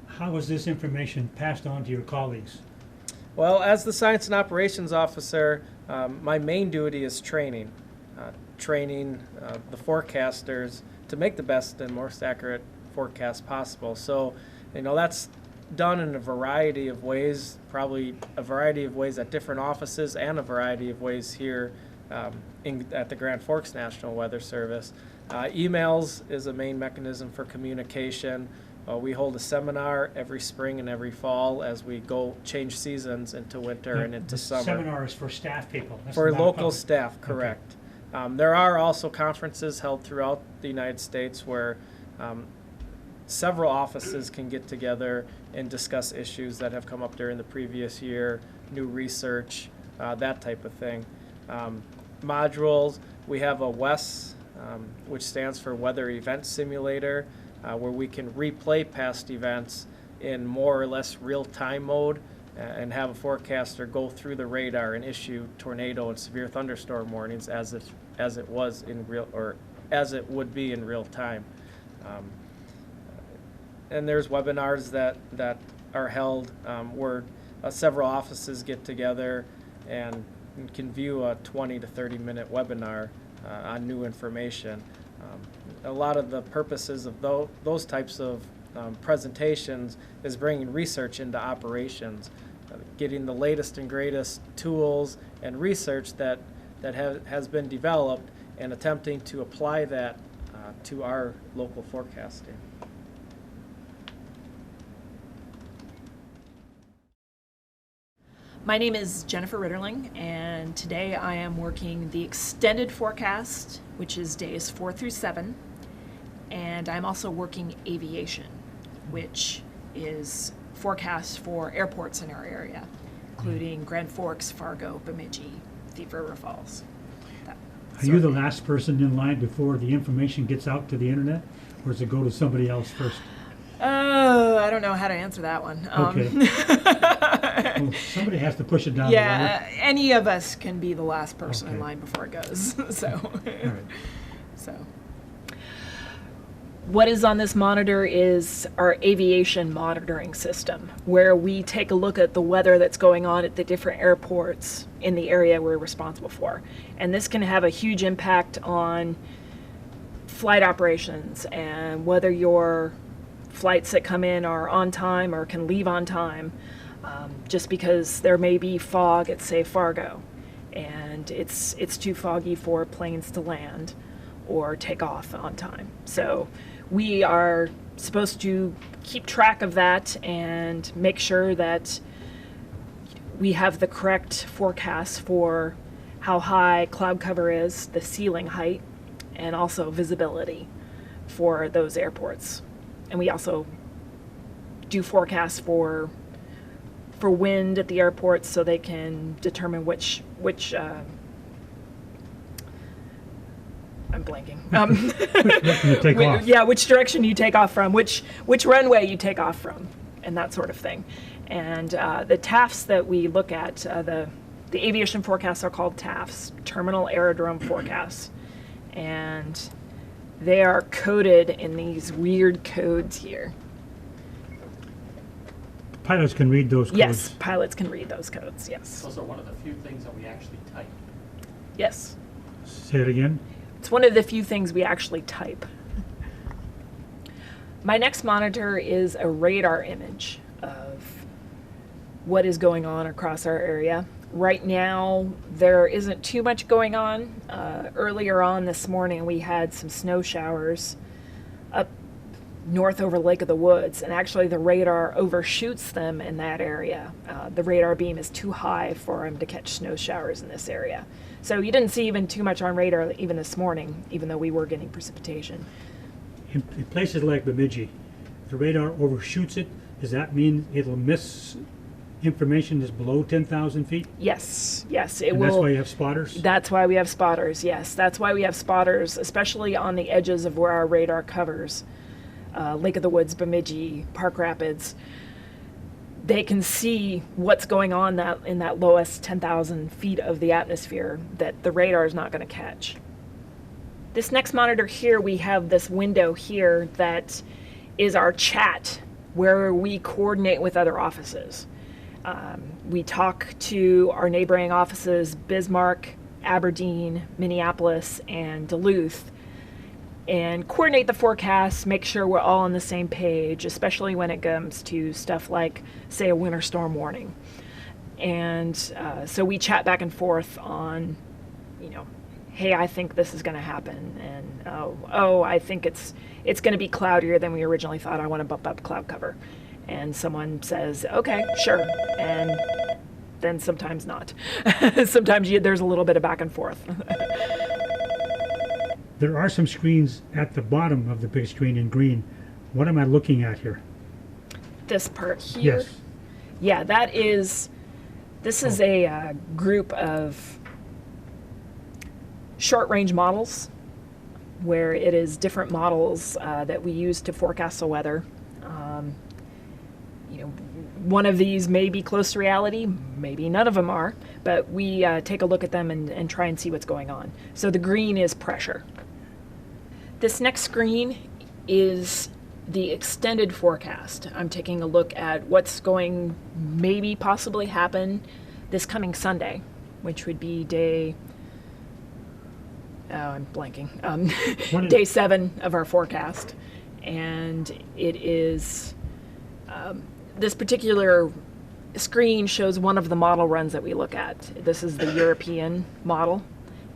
how is this information passed on to your colleagues? Well, as the Science and Operations Officer, my main duty is training. Training the forecasters to make the best and most accurate forecast possible. So, that's done in a variety of ways, probably a variety of ways at different offices and a variety of ways here at the Grand Forks National Weather Service. Emails is a main mechanism for communication. We hold a seminar every spring and every fall as we go change seasons into winter and into summer. Seminar is for staff people. That's For not local public. staff, correct. There are also conferences held throughout the United States where several offices can get together and discuss issues that have come up during the previous year, new research, that type of thing. Modules, we have a WES, which stands for Weather Event Simulator, where we can replay past events in more or less real-time mode and have a forecaster go through the radar and issue tornado and severe thunderstorm warnings as it was in real, or as it would be in real time. And there's webinars that are held where several offices get together and can view a 20 to 30 minute webinar on new information. A lot of the purposes of those types of presentations is bringing research into operations, getting the latest and greatest tools and research that has been developed and attempting to apply that to our local forecasting. My name is Jennifer Ritterling, and today I am working the extended forecast, which is days 4 through 7, and I'm also working aviation, which is forecast for airports in our area, including Grand Forks, Fargo, Bemidji, Thief River Falls. Are you the last person in line before the information gets out to the internet, or does it go to somebody else first? I don't know how to answer that one. Okay. Well, somebody has to push it down the ladder. Any of us can be the last person in Okay. line before it goes. So, All right. so. What is on this monitor is our aviation monitoring system, where we take a look at the weather that's going on at the different airports in the area we're responsible for. And this can have a huge impact on flight operations and whether your flights that come in are on time or can leave on time, just because there may be fog at, say, Fargo, and it's too foggy for planes to land or take off on time. So we are supposed to keep track of that and make sure that we have the correct forecast for how high cloud cover is, the ceiling height, and also visibility for those airports. And we also do forecasts for wind at the airports, so they can determine which I'm blanking. You take off. Yeah, which direction you take off from, which runway you take off from, and that sort of thing. And the TAFs that we look at, the aviation forecasts are called TAFs, Terminal Aerodrome Forecasts. And They are coded in these weird codes here. Pilots can read those codes. Yes, pilots can read those codes, yes. Those are one of the few things that we actually type. Yes. Say it again. It's one of the few things we actually type. My next monitor is a radar image of what is going on across our area. Right now, there isn't too much going on. Earlier on this morning, we had some snow showers up north over Lake of the Woods, and actually the radar overshoots them in that area. The radar beam is too high for them to catch snow showers in this area. So you didn't see even too much on radar even this morning, even though we were getting precipitation. In places like Bemidji, the radar overshoots it. Does that mean it'll miss information that's below 10,000 feet? Yes, it And will. that's why you have spotters? That's why we have spotters, yes. That's why we have spotters, especially on the edges of where our radar covers. Lake of the Woods, Bemidji, Park Rapids. They can see what's going on in that lowest 10,000 feet of the atmosphere that the radar is not going to catch. This next monitor here, we have this window here that is our chat, where we coordinate with other offices. We talk to our neighboring offices, Bismarck, Aberdeen, Minneapolis, and Duluth, and coordinate the forecasts, make sure we're all on the same page, especially when it comes to stuff like, say, a winter storm warning. And so we chat back and forth on, hey, I think this is going to happen, and oh, I think it's going to be cloudier than we originally thought. I want to bump up cloud cover. And someone says, okay, sure, and then sometimes not. Sometimes there's a little bit of back and forth. There are some screens at the bottom of the big screen in green. What am I looking at here? This part here? Yes. Yeah, this is a group of short-range models, where it is different models that we use to forecast the weather. One of these may be close to reality, maybe none of them are, but we take a look at them and try and see what's going on. So the green is pressure. This next screen is the extended forecast. I'm taking a look at what's going maybe possibly happen this coming Sunday, which would be I'm blanking, day 7 of our forecast. And it is, this particular screen shows one of the model runs that we look at. This is the European model.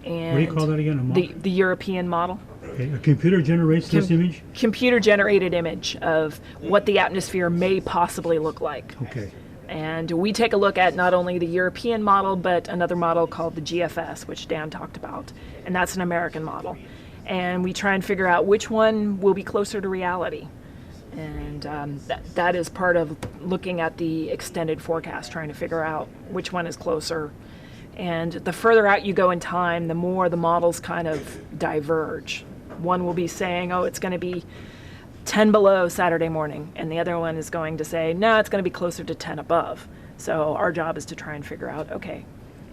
And what do you call that again? A model? The European model. Okay, a computer generates this image? Computer generated image of what the atmosphere may possibly look like. Okay. And we take a look at not only the European model, but another model called the GFS, which Dan talked about. And that's an American model. And we try and figure out which one will be closer to reality. And that is part of looking at the extended forecast, trying to figure out which one is closer. And the further out you go in time, the more the models kind of diverge. One will be saying, oh, it's going to be 10 below Saturday morning, and the other one is going to say, no, it's going to be closer to 10 above. So our job is to try and figure out, okay,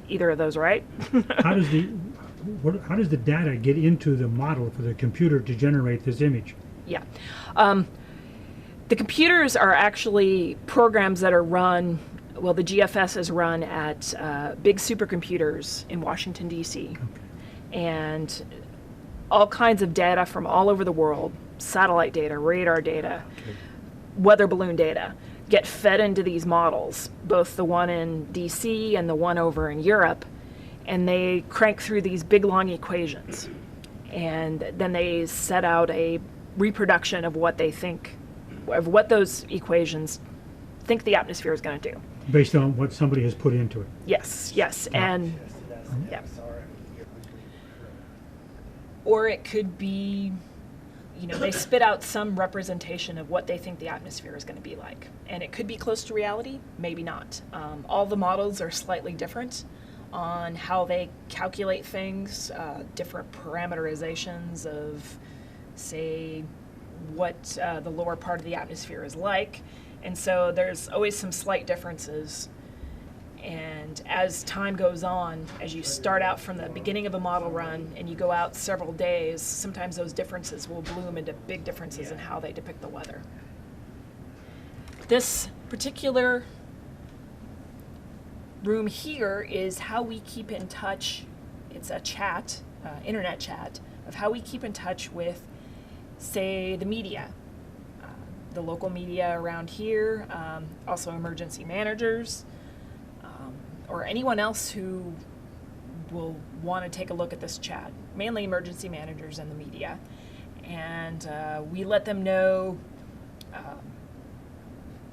either of those right? How does the data get into the model for the computer to generate this image? Yeah. The computers are actually programs that are run, well, the GFS is run at big supercomputers in Washington, D.C. Okay. And all kinds of data from all over the world, satellite data, radar data, Okay. weather balloon data, get fed into these models, both the one in DC and the one over in Europe, and they crank through these big long equations. And then they set out a reproduction of what they think, of what those equations think the atmosphere is going to do. Based on what somebody has put into it. Yes, and yeah. Or it could be, they spit out some representation of what they think the atmosphere is going to be like. And it could be close to reality, maybe not. All the models are slightly different on how they calculate things, different parameterizations of, say, what the lower part of the atmosphere is like. And so there's always some slight differences. And as time goes on, as you start out from the beginning of a model run and you go out several days, sometimes those differences will bloom into big differences in how they depict the weather. This particular room here is how we keep in touch. It's a chat, internet chat, of how we keep in touch with, say, the media, the local media around here, also emergency managers, or anyone else who will want to take a look at this chat, mainly emergency managers and the media. And we let them know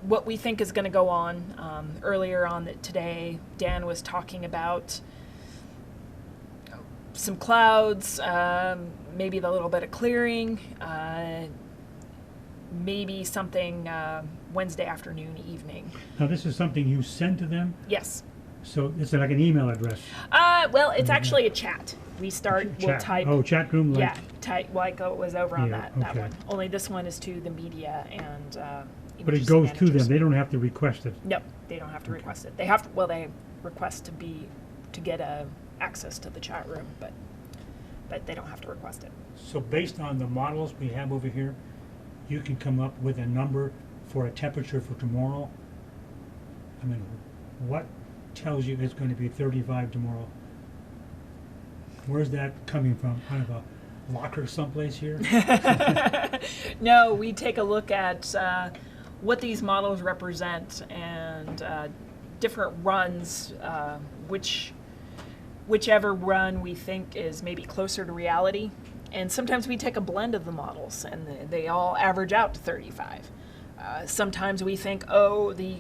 what we think is going to go on. Earlier on today, Dan was talking about some clouds, maybe a little bit of clearing, maybe something Wednesday afternoon, evening. Now, this is something you send to them? Yes. So it's like an email address? Well, it's actually a chat. We'll type. Oh, chat room? Yeah, type like it was over on that okay. one. Only this one is to the media and But it emergency goes to them, managers. they don't have to request it? No, they don't have to request it. They request to get access to the chat room, but they don't have to request it. So based on the models we have over here, you can come up with a number for a temperature for tomorrow? I mean, what tells you it's going to be 35 tomorrow? Where's that coming from? Kind of a locker someplace here? No, we take a look at what these models represent and different runs, whichever run we think is maybe closer to reality. And sometimes we take a blend of the models and they all average out to 35. Sometimes we think, oh, the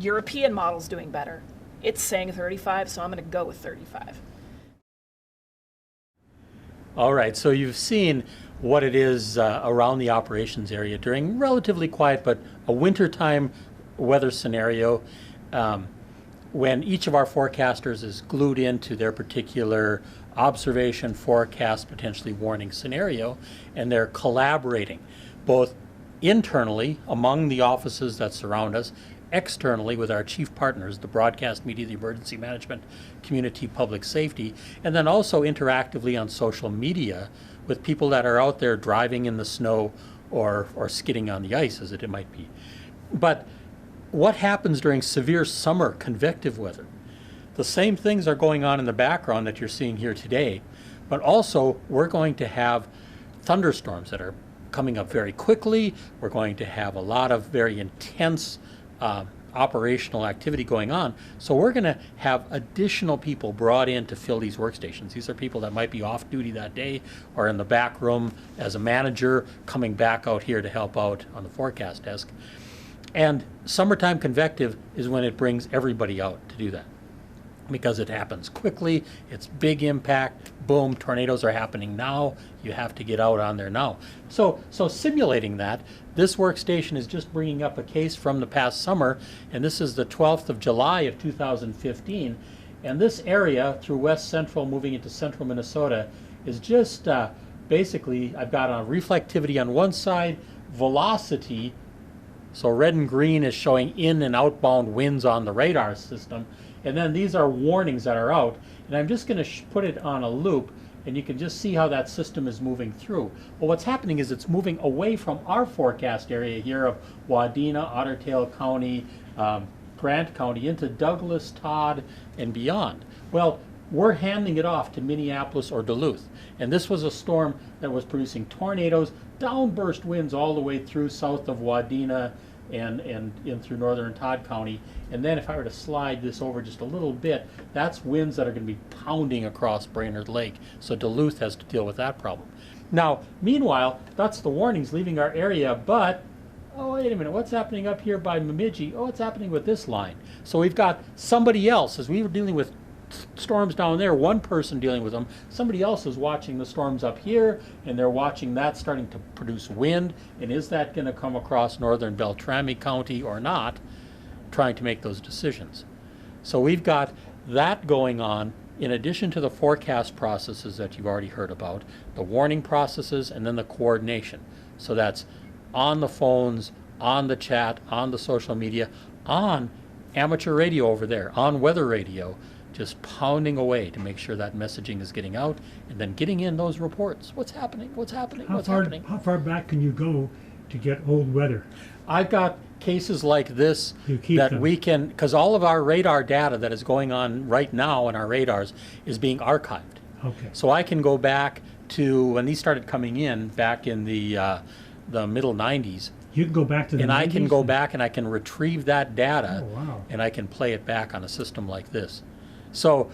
European model's doing better. It's saying 35, so I'm going to go with 35. All right, so you've seen what it is around the operations area during relatively quiet but a wintertime weather scenario when each of our forecasters is glued into their particular observation, forecast, potentially warning scenario, and they're collaborating both internally among the offices that surround us, externally with our chief partners, the broadcast media, the emergency management, community, public safety, and then also interactively on social media with people that are out there driving in the snow or skidding on the ice, as it might be. But what happens during severe summer convective weather? The same things are going on in the background that you're seeing here today, but also we're going to have thunderstorms that are coming up very quickly. We're going to have a lot of very intense operational activity going on. So we're going to have additional people brought in to fill these workstations. These are people that might be off duty that day or in the back room as a manager coming back out here to help out on the forecast desk. And summertime convective is when it brings everybody out to do that, because it happens quickly, it's big impact, boom, tornadoes are happening now, you have to get out on there now. So simulating that, this workstation is just bringing up a case from the past summer, and this is the 12th of July of 2015, and this area through west central moving into central Minnesota is just basically, I've got a reflectivity on one side, velocity, so red and green is showing in and outbound winds on the radar system, and then these are warnings that are out, and I'm just going to put it on a loop, and you can just see how that system is moving through. Well, what's happening is it's moving away from our forecast area here of Wadena, Otter Tail County, Grant County, into Douglas, Todd, and beyond. Well, we're handing it off to Minneapolis or Duluth, and this was a storm that was producing tornadoes, downburst winds all the way through south of Wadena and in through northern Todd County. And then if I were to slide this over just a little bit, that's winds that are going to be pounding across Brainerd Lake. So Duluth has to deal with that problem. Now, meanwhile, that's the warnings leaving our area, but, oh, wait a minute, what's happening up here by Bemidji? Oh, what's happening with this line? So we've got somebody else, as we were dealing with storms down there, one person dealing with them, somebody else is watching the storms up here, and they're watching that starting to produce wind, and is that going to come across northern Beltrami County or not, trying to make those decisions. So we've got that going on in addition to the forecast processes that you've already heard about, the warning processes, and then the coordination. So that's on the phones, on the chat, on the social media, on amateur radio over there, on weather radio, just pounding away to make sure that messaging is getting out and then getting in those reports. What's happening? What's happening? What's happening? How far back can you go to get old weather? I've got cases like this You keep that them. we can, because all of our radar data that is going on right now in our radars is being archived. Okay. So I can go back to when these started coming in back in the middle 90s, You can go back to the and I can 90s go back and I can retrieve that data, Oh, wow. and I can play it back on a system like this. So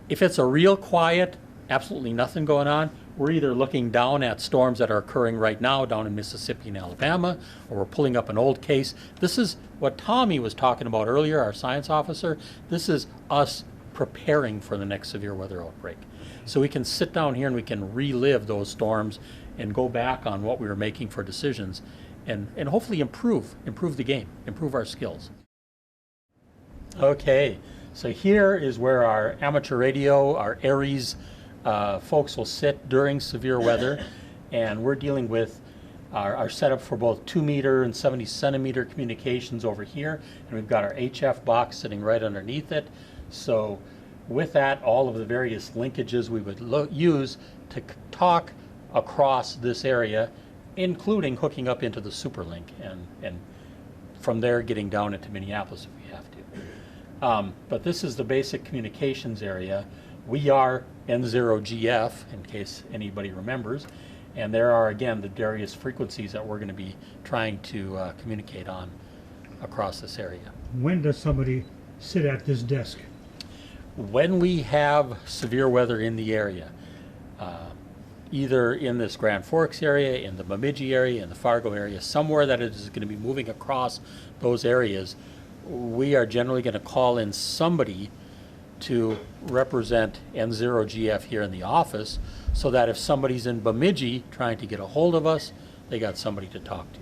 if it's a real quiet, absolutely nothing going on, we're either looking down at storms that are occurring right now down in Mississippi and Alabama, or we're pulling up an old case. This is what Tommy was talking about earlier, our science officer. This is us preparing for the next severe weather outbreak. So we can sit down here and we can relive those storms and go back on what we were making for decisions and hopefully improve the game, improve our skills. Okay, so here is where our amateur radio, our ARES folks will sit during severe weather, and we're dealing with our setup for both 2-meter and 70 centimeter communications over here, and we've got our HF box sitting right underneath it. So with that, all of the various linkages we would use to talk across this area, including hooking up into the Superlink and from there getting down into Minneapolis if we have to. But this is the basic communications area. We are N0GF, in case anybody remembers, and there are, again, the various frequencies that we're going to be trying to communicate on across this area. When does somebody sit at this desk? When we have severe weather in the area, either in this Grand Forks area, in the Bemidji area, in the Fargo area, somewhere that is going to be moving across those areas, we are generally going to call in somebody to represent N0GF here in the office, so that if somebody's in Bemidji trying to get a hold of us, they got somebody to talk to.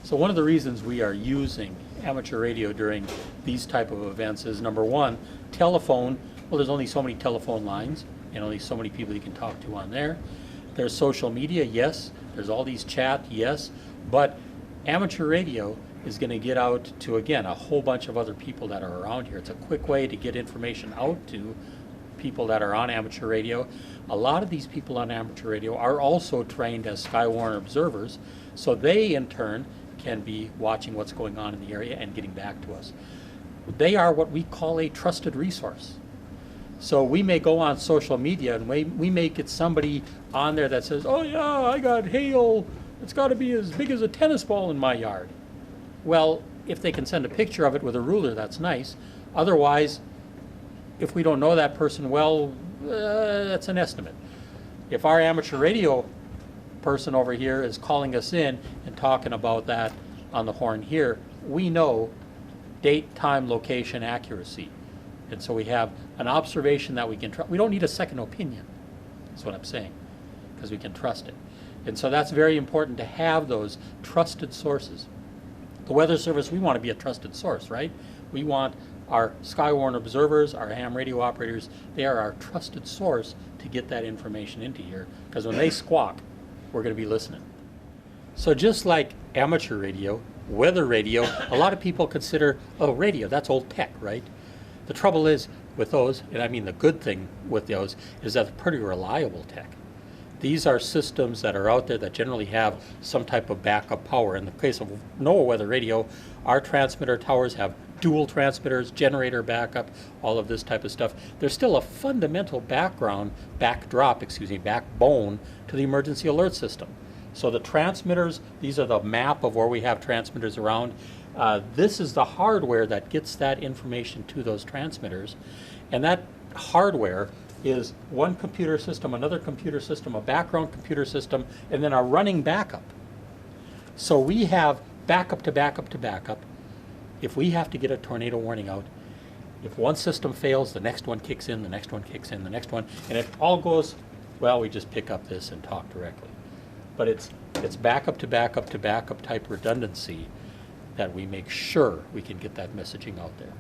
So one of the reasons we are using amateur radio during these type of events is, number one, telephone. Well, there's only so many telephone lines and only so many people you can talk to on there. There's social media, yes. There's all these chat, yes. But amateur radio is going to get out to, again, a whole bunch of other people that are around here. It's a quick way to get information out to people that are on amateur radio. A lot of these people on amateur radio are also trained as Skywarn observers, so they in turn can be watching what's going on in the area and getting back to us. They are what we call a trusted resource. So we may go on social media and we may get somebody on there that says, oh yeah, I got hail, it's got to be as big as a tennis ball in my yard. Well, if they can send a picture of it with a ruler, that's nice. Otherwise, if we don't know that person well, that's an estimate. If our amateur radio person over here is calling us in and talking about that on the horn here, we know date, time, location, accuracy. And so we have an observation that we can trust. We don't need a second opinion, that's what I'm saying, because we can trust it. And so that's very important to have those trusted sources. The Weather Service, we want to be a trusted source, right? We want our Skywarn observers, our ham radio operators, they are our trusted source to get that information into here, because when they squawk, we're going to be listening. So just like amateur radio, weather radio, a lot of people consider, oh, radio, that's old tech, right? The trouble is with those, and I mean the good thing with those, is that they're pretty reliable tech. These are systems that are out there that generally have some type of backup power. In the case of NOAA weather radio, our transmitter towers have dual transmitters, generator backup, all of this type of stuff. There's still a fundamental backbone to the emergency alert system. So the transmitters, these are the map of where we have transmitters around. This is the hardware that gets that information to those transmitters. And that hardware is one computer system, another computer system, a background computer system, and then a running backup. So we have backup to backup to backup. If we have to get a tornado warning out, if one system fails, the next one kicks in, the next one kicks in, the next one, and it all goes, well, we just pick up this and talk directly. But it's backup to backup to backup type redundancy that we make sure we can get that messaging out there.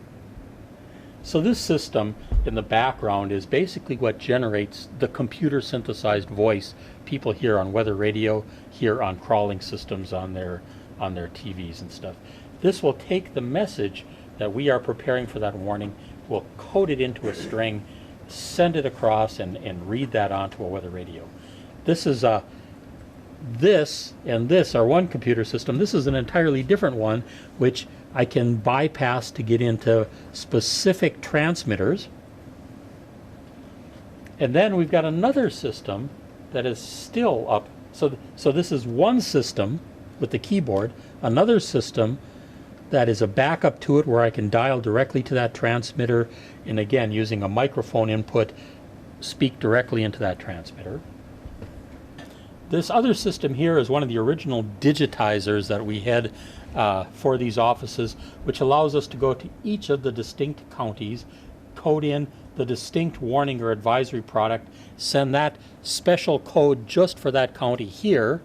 So this system in the background is basically what generates the computer synthesized voice people hear on weather radio, hear on crawling systems on their TVs and stuff. This will take the message that we are preparing for that warning. We'll code it into a string, send it across, and read that onto a weather radio. This is this and this are one computer system. This is an entirely different one, which I can bypass to get into specific transmitters. And then we've got another system that is still up. So this is one system with the keyboard, another system that is a backup to it where I can dial directly to that transmitter, and again, using a microphone input, speak directly into that transmitter. This other system here is one of the original digitizers that we had for these offices, which allows us to go to each of the distinct counties, code in the distinct warning or advisory product, send that special code just for that county here,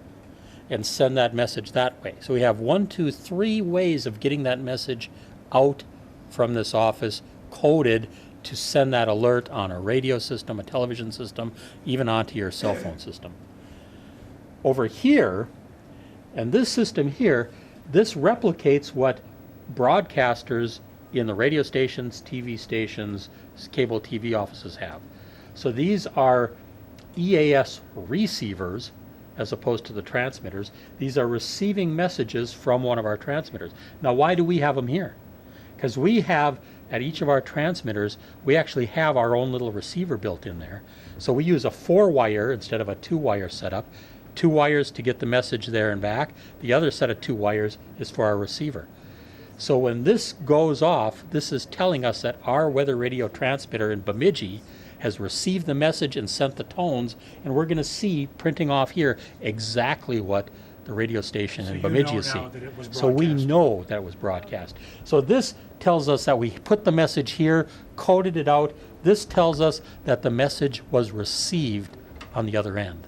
and send that message that way. So we have 1, 2, 3 ways of getting that message out from this office, coded to send that alert on a radio system, a television system, even onto your cell phone system. Over here, and this system here, this replicates what broadcasters in the radio stations, TV stations, cable TV offices have. So these are EAS receivers as opposed to the transmitters. These are receiving messages from one of our transmitters. Now, why do we have them here? Because we have, at each of our transmitters, we actually have our own little receiver built in there. So we use a 4-wire instead of a 2-wire setup. 2 wires to get the message there and back. The other set of 2 wires is for our receiver. So when this goes off, this is telling us that our weather radio transmitter in Bemidji has received the message and sent the tones, and we're going to see printing off here exactly what the radio station in Bemidji is seeing. So we know that it was broadcast. So this tells us that we put the message here, coded it out. This tells us that the message was received on the other end.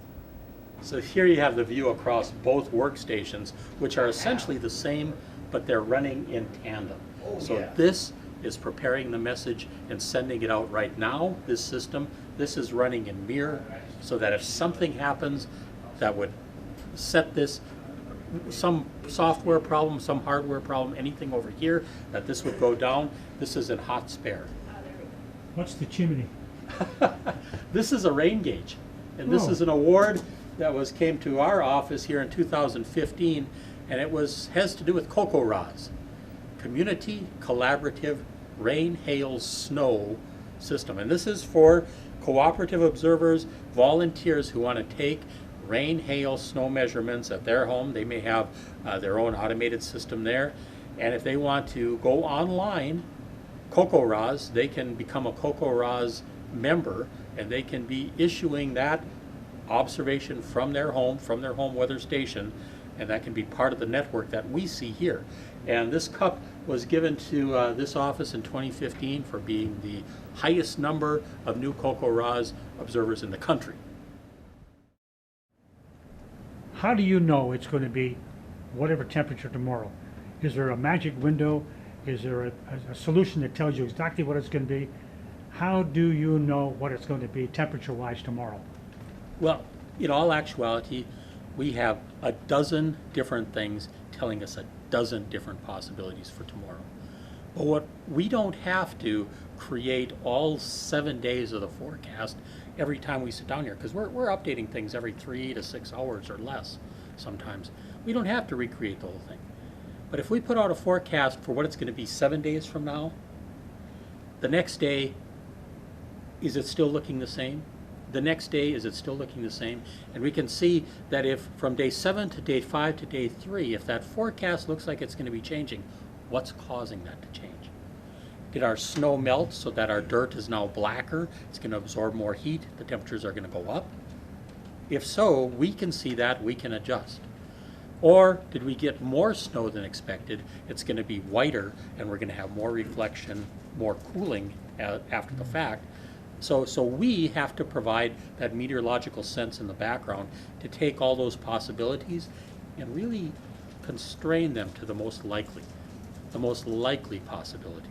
So here you have the view across both workstations, which are essentially the same, but they're running in tandem. So this is preparing the message and sending it out right now, this system. This is running in mirror, so that if something happens that would set this, some software problem, some hardware problem, anything over here, that this would go down, this is in hot spare. What's the chimney? This is a rain gauge, and this is an award that came to our office here in 2015, and it has to do with COCO-RAS, Community Collaborative Rain, Hail, Snow System. And this is for cooperative observers, volunteers who want to take rain, hail, snow measurements at their home. They may have their own automated system there. And if they want to go online, COCO-RAS, they can become a COCO-RAS member, and they can be issuing that observation from their home weather station, and that can be part of the network that we see here. And this cup was given to this office in 2015 for being the highest number of new COCO-RAS observers in the country. How do you know it's going to be whatever temperature tomorrow? Is there a magic window? Is there a solution that tells you exactly what it's going to be? How do you know what it's going to be temperature-wise tomorrow? Well, in all actuality, we have a dozen different things telling us a dozen different possibilities for tomorrow. But what we don't have to create all 7 days of the forecast every time we sit down here, because we're updating things every 3 to 6 hours or less sometimes. We don't have to recreate the whole thing. But if we put out a forecast for what it's going to be 7 days from now, the next day, is it still looking the same? The next day, is it still looking the same? And we can see that if from day 7 to day 5 to day 3, if that forecast looks like it's going to be changing, what's causing that to change? Did our snow melt so that our dirt is now blacker? It's going to absorb more heat. The temperatures are going to go up. If so, we can see that, we can adjust. Or did we get more snow than expected? It's going to be whiter, and we're going to have more reflection, more cooling after the fact. So we have to provide that meteorological sense in the background to take all those possibilities and really constrain them to the most likely possibility.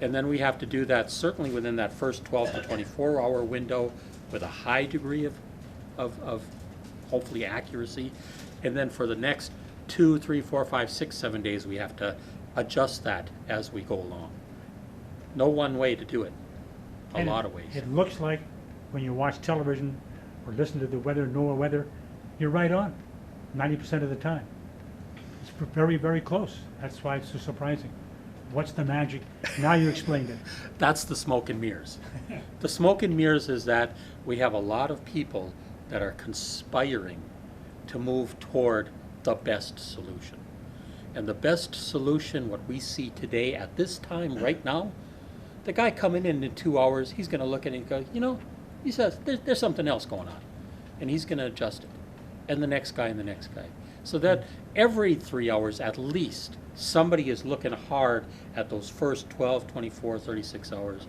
And then we have to do that certainly within that first 12 to 24 hour window with a high degree of hopefully accuracy. And then for the next 2, 3, 4, 5, 6, 7 days, we have to adjust that as we go along. No one way to do it. A And lot of ways. It looks like when you watch television or listen to the weather, NOAA weather, you're right on 90% of the time. It's very, very close. That's why it's so surprising. What's the magic? Now you explained it. That's the smoke and mirrors. The smoke and mirrors is that we have a lot of people that are conspiring to move toward the best solution. And the best solution, what we see today at this time, right now, the guy coming in 2 hours, he's going to look at it and go, you know, he says, there's something else going on. And he's going to adjust it. And the next guy and the next guy. So that every 3 hours at least, somebody is looking hard at those first 12, 24, 36 hours,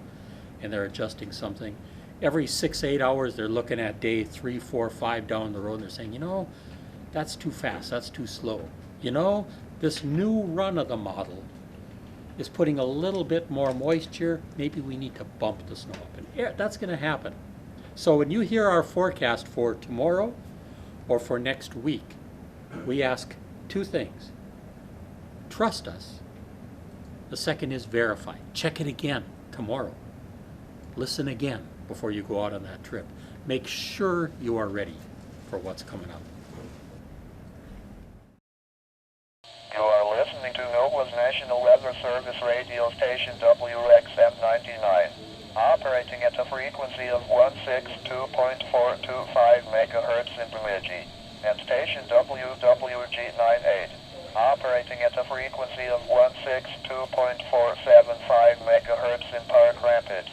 and they're adjusting something. Every 6, 8 hours, they're looking at day 3, 4, 5 down the road, and they're saying, you know, that's too fast, that's too slow. You know, this new run of the model is putting a little bit more moisture. Maybe we need to bump the snow up. And that's going to happen. So when you hear our forecast for tomorrow or for next week, we ask 2 things. Trust us. The second is verify. Check it again tomorrow. Listen again before you go out on that trip. Make sure you are ready for what's coming up. You are listening to NOAA's National Weather Service radio station WXM-99, operating at a frequency of 162.425 MHz in Bemidji, and station WWG-98, operating at a frequency of 162.475 MHz in Park Rapids.